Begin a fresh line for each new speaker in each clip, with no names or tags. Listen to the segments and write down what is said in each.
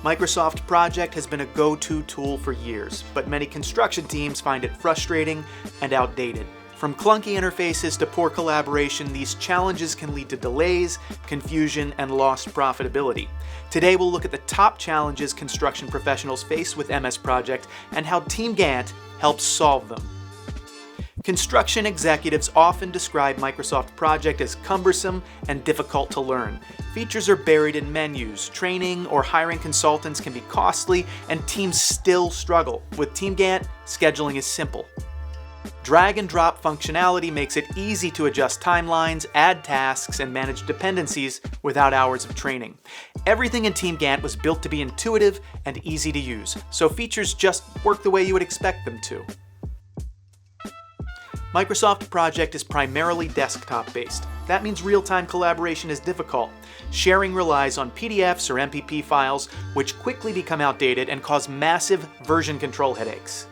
Microsoft Project has been a go-to tool for years, but many construction teams find it frustrating and outdated. From clunky interfaces to poor collaboration, these challenges can lead to delays, confusion, and lost profitability. Today we'll look at the top challenges construction professionals face with MS Project and how TeamGantt helps solve them. Construction executives often describe Microsoft Project as cumbersome and difficult to learn. Features are buried in menus, training or hiring consultants can be costly, and teams still struggle. With TeamGantt, scheduling is simple. Drag and drop functionality makes it easy to adjust timelines, add tasks, and manage dependencies without hours of training. Everything in TeamGantt was built to be intuitive and easy to use, so features just work the way you would expect them to. Microsoft Project is primarily desktop-based. That means real-time collaboration is difficult. Sharing relies on PDFs or MPP files, which quickly become outdated and cause massive version control headaches.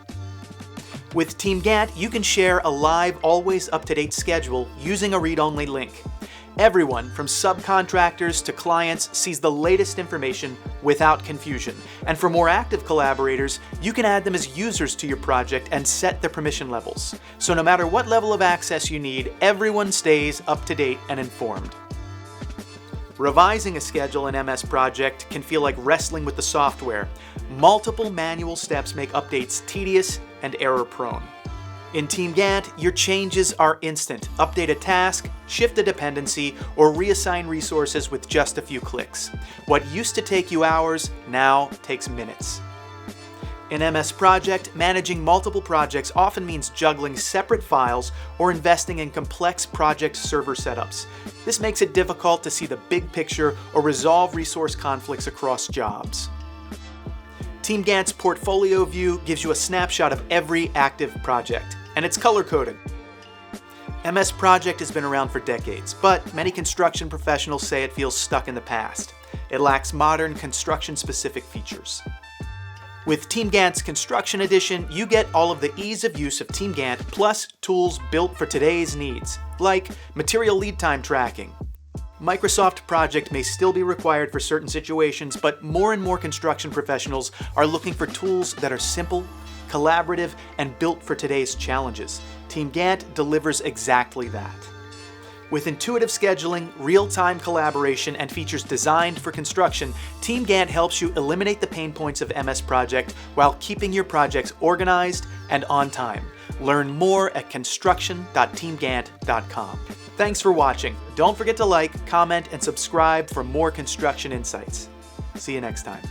With TeamGantt, you can share a live, always up-to-date schedule using a read-only link. Everyone, from subcontractors to clients, sees the latest information without confusion. And for more active collaborators, you can add them as users to your project and set their permission levels. So no matter what level of access you need, everyone stays up to date and informed. Revising a schedule in MS Project can feel like wrestling with the software. Multiple manual steps make updates tedious and error-prone. In TeamGantt, your changes are instant. Update a task, shift a dependency, or reassign resources with just a few clicks. What used to take you hours now takes minutes. In MS Project, managing multiple projects often means juggling separate files or investing in complex project server setups. This makes it difficult to see the big picture or resolve resource conflicts across jobs. TeamGantt's portfolio view gives you a snapshot of every active project, and it's color-coded. MS Project has been around for decades, but many construction professionals say it feels stuck in the past. It lacks modern construction-specific features. With TeamGantt's Construction Edition, you get all of the ease of use of TeamGantt plus tools built for today's needs, like material lead time tracking. Microsoft Project may still be required for certain situations, but more and more construction professionals are looking for tools that are simple, collaborative, and built for today's challenges. TeamGantt delivers exactly that. With intuitive scheduling, real-time collaboration, and features designed for construction, TeamGantt helps you eliminate the pain points of MS Project while keeping your projects organized and on time. Learn more at construction.teamgantt.com. Thanks for watching. Don't forget to like, comment, and subscribe for more construction insights. See you next time.